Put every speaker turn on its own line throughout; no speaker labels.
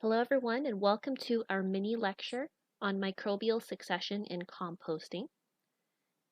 Hello everyone and welcome to our mini lecture on microbial succession in composting.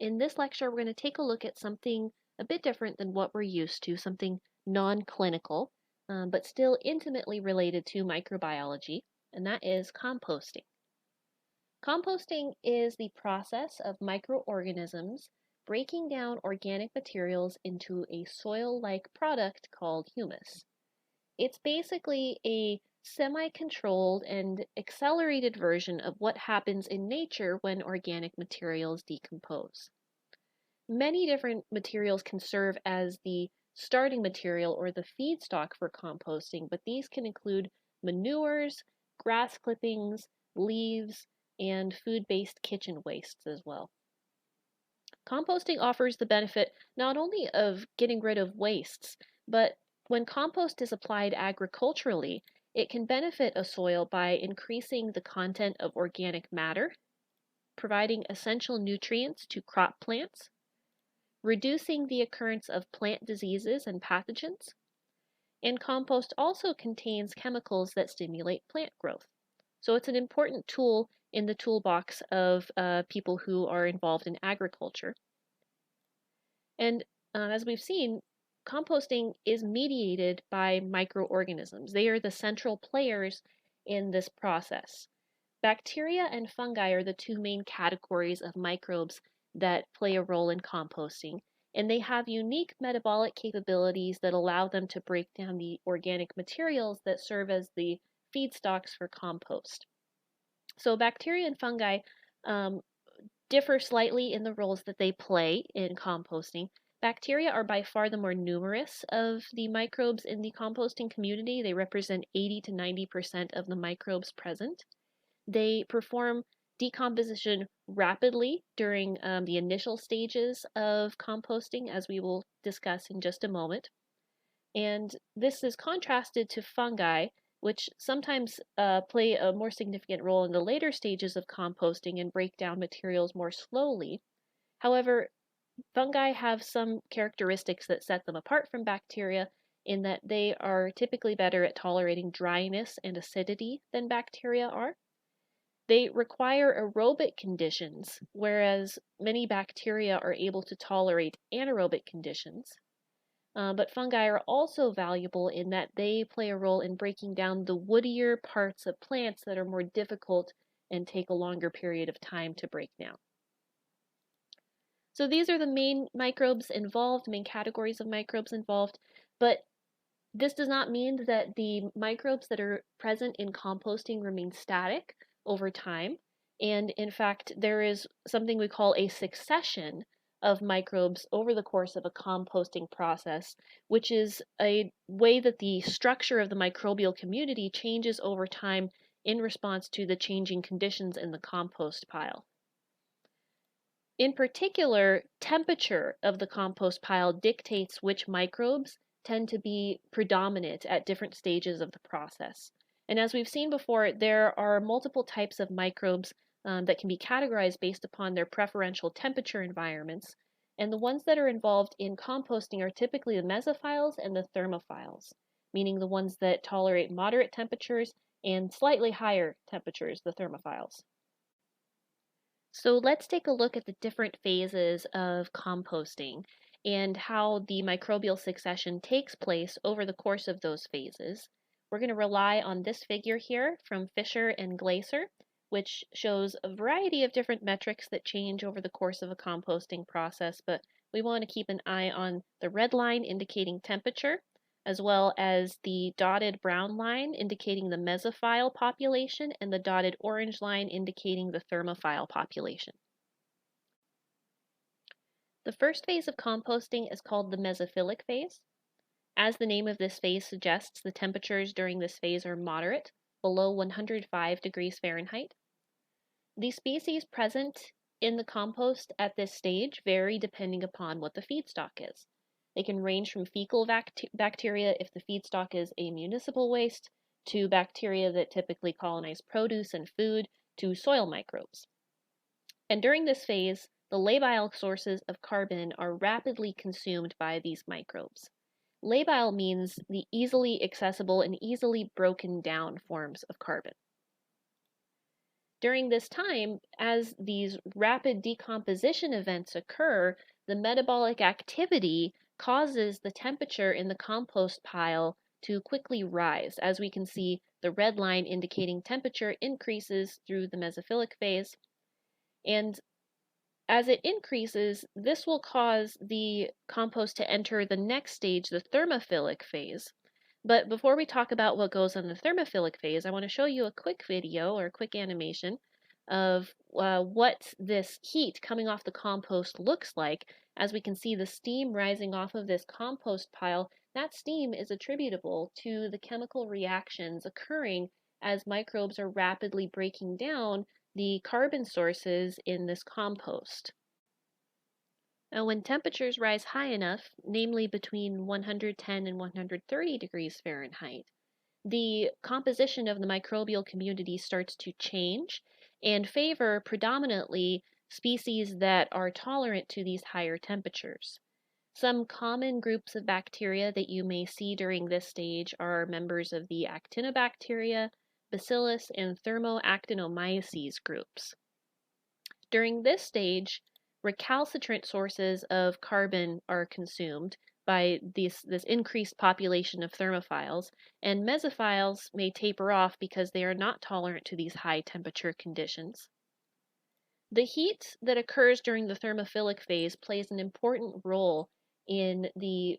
In this lecture, we're going to take a look at something a bit different than what we're used to, something non-clinical, but still intimately related to microbiology, and that is composting. Composting is the process of microorganisms breaking down organic materials into a soil-like product called humus. It's basically a semi-controlled and accelerated version of what happens in nature when organic materials decompose. Many different materials can serve as the starting material or the feedstock for composting, but these can include manures, grass clippings, leaves, and food-based kitchen wastes as well. Composting offers the benefit not only of getting rid of wastes, but when compost is applied agriculturally, it can benefit a soil by increasing the content of organic matter, providing essential nutrients to crop plants, reducing the occurrence of plant diseases and pathogens, and compost also contains chemicals that stimulate plant growth. So it's an important tool in the toolbox of people who are involved in agriculture. And as we've seen, composting is mediated by microorganisms. They are the central players in this process. Bacteria and fungi are the two main categories of microbes that play a role in composting, and they have unique metabolic capabilities that allow them to break down the organic materials that serve as the feedstocks for compost. So bacteria and fungi differ slightly in the roles that they play in composting. Bacteria are by far the more numerous of the microbes in the composting community. They represent 80 to 90% of the microbes present. They perform decomposition rapidly during the initial stages of composting, as we will discuss in just a moment. And this is contrasted to fungi, which sometimes play a more significant role in the later stages of composting and break down materials more slowly. However, fungi have some characteristics that set them apart from bacteria in that they are typically better at tolerating dryness and acidity than bacteria are. They require aerobic conditions, whereas many bacteria are able to tolerate anaerobic conditions. But fungi are also valuable in that they play a role in breaking down the woodier parts of plants that are more difficult and take a longer period of time to break down. So these are the main microbes involved, main categories of microbes involved, but this does not mean that the microbes that are present in composting remain static over time. And in fact, there is something we call a succession of microbes over the course of a composting process, which is a way that the structure of the microbial community changes over time in response to the changing conditions in the compost pile. In particular, temperature of the compost pile dictates which microbes tend to be predominant at different stages of the process. And as we've seen before, there are multiple types of microbes that can be categorized based upon their preferential temperature environments. And the ones that are involved in composting are typically the mesophiles and the thermophiles, meaning the ones that tolerate moderate temperatures and slightly higher temperatures, the thermophiles. So let's take a look at the different phases of composting and how the microbial succession takes place over the course of those phases. We're going to rely on this figure here from Fisher and Glaser, which shows a variety of different metrics that change over the course of a composting process, but we want to keep an eye on the red line indicating temperature, as well as the dotted brown line indicating the mesophile population and the dotted orange line indicating the thermophile population. The first phase of composting is called the Mesophilic phase. As the name of this phase suggests, the temperatures during this phase are moderate, below 105 degrees Fahrenheit. The species present in the compost at this stage vary depending upon what the feedstock is. They can range from fecal bacteria if the feedstock is a municipal waste, to bacteria that typically colonize produce and food, to soil microbes. And during this phase, the labile sources of carbon are rapidly consumed by these microbes. Labile means the easily accessible and easily broken down forms of carbon. During this time, as these rapid decomposition events occur, the metabolic activity causes the temperature in the compost pile to quickly rise. As we can see, the red line indicating temperature increases through the Mesophilic phase. And as it increases, this will cause the compost to enter the next stage, the thermophilic phase. But before we talk about what goes on the thermophilic phase, I want to show you a quick video or a quick animation of what this heat coming off the compost looks like. As we can see the steam rising off of this compost pile, that steam is attributable to the chemical reactions occurring as microbes are rapidly breaking down the carbon sources in this compost. Now, when temperatures rise high enough, namely between 110 and 130 degrees Fahrenheit, the composition of the microbial community starts to change and favor predominantly species that are tolerant to these higher temperatures. Some common groups of bacteria that you may see during this stage are members of the actinobacteria, Bacillus, and Thermoactinomyces groups. During this stage, recalcitrant sources of carbon are consumed by this increased population of thermophiles, and mesophiles may taper off because they are not tolerant to these high temperature conditions. The heat that occurs during the thermophilic phase plays an important role in the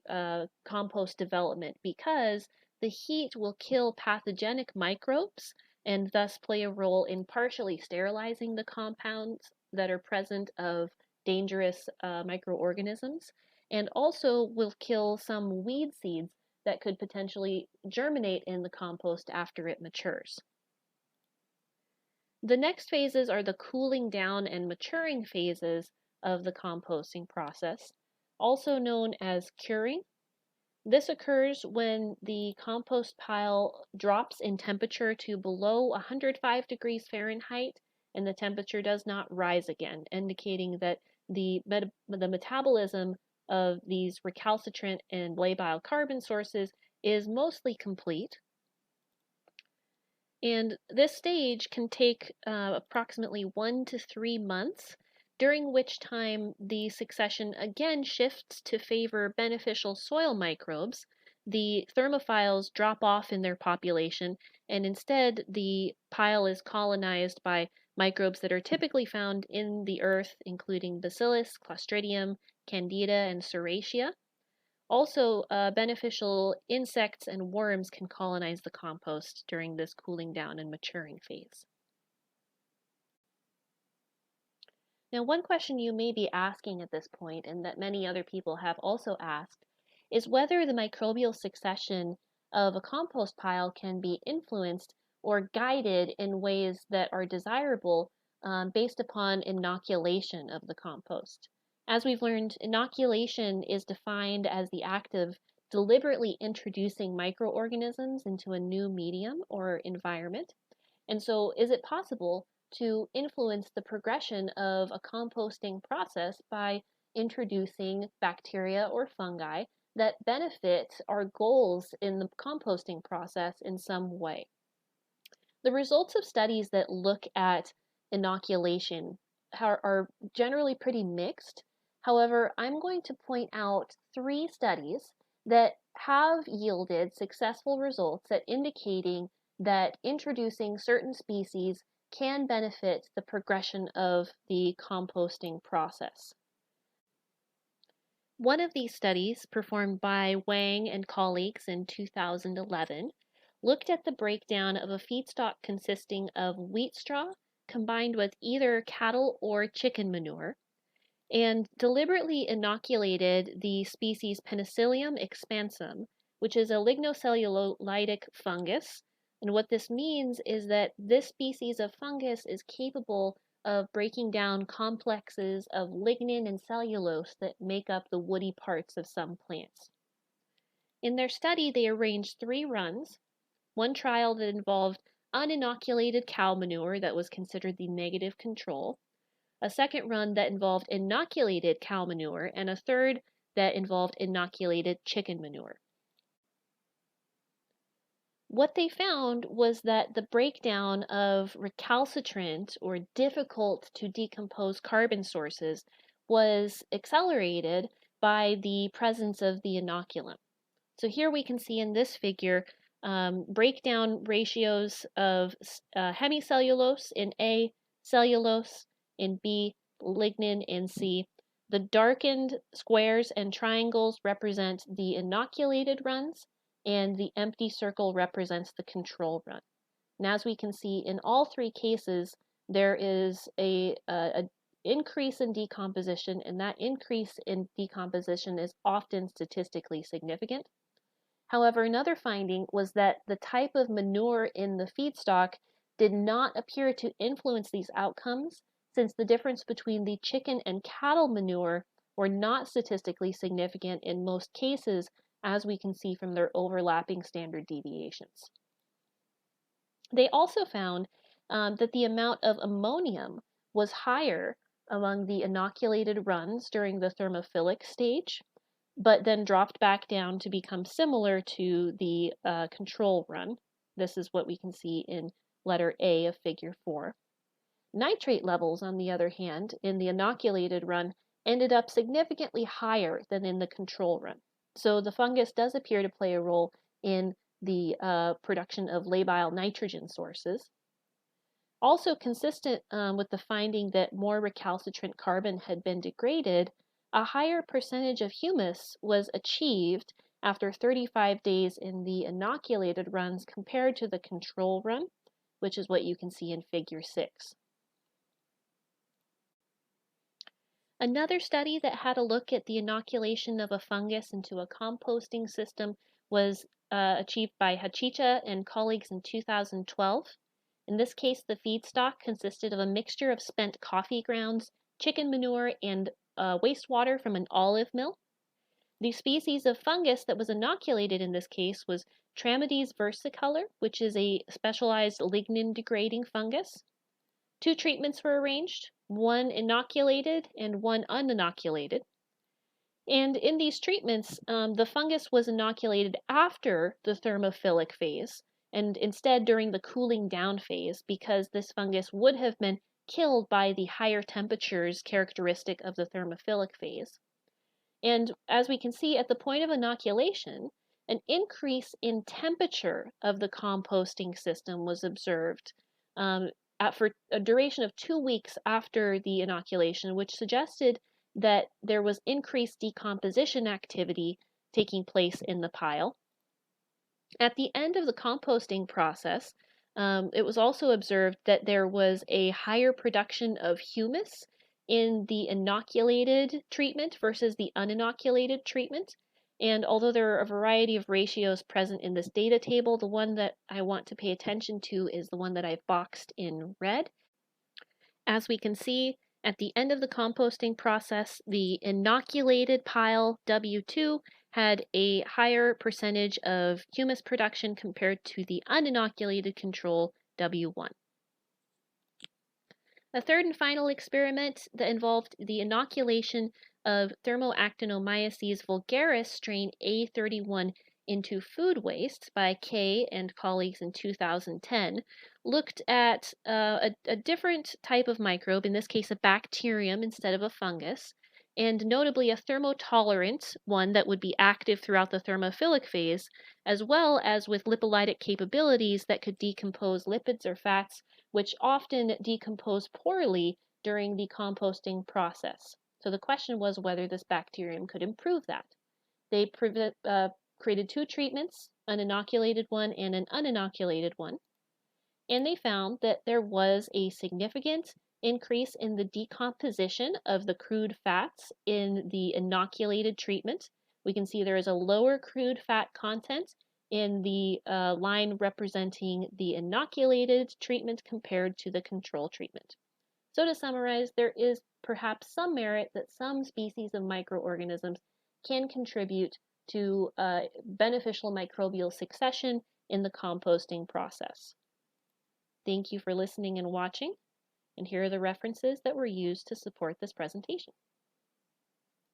compost development because the heat will kill pathogenic microbes and thus play a role in partially sterilizing the compounds that are present of dangerous microorganisms, and also will kill some weed seeds that could potentially germinate in the compost after it matures. The next phases are the cooling down and maturing phases of the composting process, also known as curing. This occurs when the compost pile drops in temperature to below 105 degrees Fahrenheit and the temperature does not rise again, indicating that the metabolism of these recalcitrant and labile carbon sources is mostly complete. And this stage can take approximately 1 to 3 months, during which time the succession again shifts to favor beneficial soil microbes. The thermophiles drop off in their population, and instead the pile is colonized by microbes that are typically found in the earth, including Bacillus, Clostridium, Candida, and Serratia. Also, beneficial insects and worms can colonize the compost during this cooling down and maturing phase. Now, one question you may be asking at this point, and that many other people have also asked, is whether the microbial succession of a compost pile can be influenced or guided in ways that are desirable based upon inoculation of the compost. As we've learned, inoculation is defined as the act of deliberately introducing microorganisms into a new medium or environment. And so, is it possible to influence the progression of a composting process by introducing bacteria or fungi that benefit our goals in the composting process in some way? The results of studies that look at inoculation are generally pretty mixed. However, I'm going to point out 3 studies that have yielded successful results at indicating that introducing certain species can benefit the progression of the composting process. One of these studies, performed by Wang and colleagues in 2011, looked at the breakdown of a feedstock consisting of wheat straw combined with either cattle or chicken manure, and deliberately inoculated the species Penicillium expansum, which is a lignocellulitic fungus. And what this means is that this species of fungus is capable of breaking down complexes of lignin and cellulose that make up the woody parts of some plants. In their study, they arranged 3 runs. One trial that involved uninoculated cow manure that was considered the negative control, a second run that involved inoculated cow manure, and a third that involved inoculated chicken manure. What they found was that the breakdown of recalcitrant or difficult to decompose carbon sources was accelerated by the presence of the inoculum. So here we can see in this figure breakdown ratios of hemicellulose in A, cellulose in B, lignin in C. The darkened squares and triangles represent the inoculated runs, and the empty circle represents the control run. And as we can see in all three cases, there is a increase in decomposition, and that increase in decomposition is often statistically significant. However, another finding was that the type of manure in the feedstock did not appear to influence these outcomes, since the difference between the chicken and cattle manure were not statistically significant in most cases, as we can see from their overlapping standard deviations. They also found that the amount of ammonium was higher among the inoculated runs during the thermophilic stage, but then dropped back down to become similar to the control run. This is what we can see in letter A of figure 4. Nitrate levels, on the other hand, in the inoculated run ended up significantly higher than in the control run. So the fungus does appear to play a role in the production of labile nitrogen sources. Also consistent with the finding that more recalcitrant carbon had been degraded, a higher percentage of humus was achieved after 35 days in the inoculated runs compared to the control run, which is what you can see in figure 6. Another study that had a look at the inoculation of a fungus into a composting system was achieved by Hachicha and colleagues in 2012. In this case, the feedstock consisted of a mixture of spent coffee grounds, chicken manure, and wastewater from an olive mill. The species of fungus that was inoculated in this case was Tramedes versicolor, which is a specialized lignin-degrading fungus. 2 treatments were arranged, one inoculated and one uninoculated. And in these treatments, the fungus was inoculated after the thermophilic phase, and instead during the cooling down phase, because this fungus would have been killed by the higher temperatures characteristic of the thermophilic phase. And as we can see at the point of inoculation, an increase in temperature of the composting system was observed for a duration of 2 weeks after the inoculation, which suggested that there was increased decomposition activity taking place in the pile. At the end of the composting process, it was also observed that there was a higher production of humus in the inoculated treatment versus the uninoculated treatment. And although there are a variety of ratios present in this data table, the one that I want to pay attention to is the one that I've boxed in red. As we can see, at the end of the composting process, the inoculated pile W2 had a higher percentage of humus production compared to the uninoculated control W1. A third and final experiment that involved the inoculation of Thermoactinomyces vulgaris strain A31 into food waste by Kay and colleagues in 2010 looked at a different type of microbe, in this case a bacterium instead of a fungus, and notably a thermotolerant one that would be active throughout the thermophilic phase, as well as with lipolytic capabilities that could decompose lipids or fats, which often decompose poorly during the composting process. So the question was whether this bacterium could improve that. They created 2 treatments, an inoculated one and an uninoculated one, and they found that there was a significant increase in the decomposition of the crude fats in the inoculated treatment. We can see there is a lower crude fat content in the line representing the inoculated treatment compared to the control treatment. So to summarize, there is perhaps some merit that some species of microorganisms can contribute to beneficial microbial succession in the composting process. Thank you for listening and watching, and here are the references that were used to support this presentation.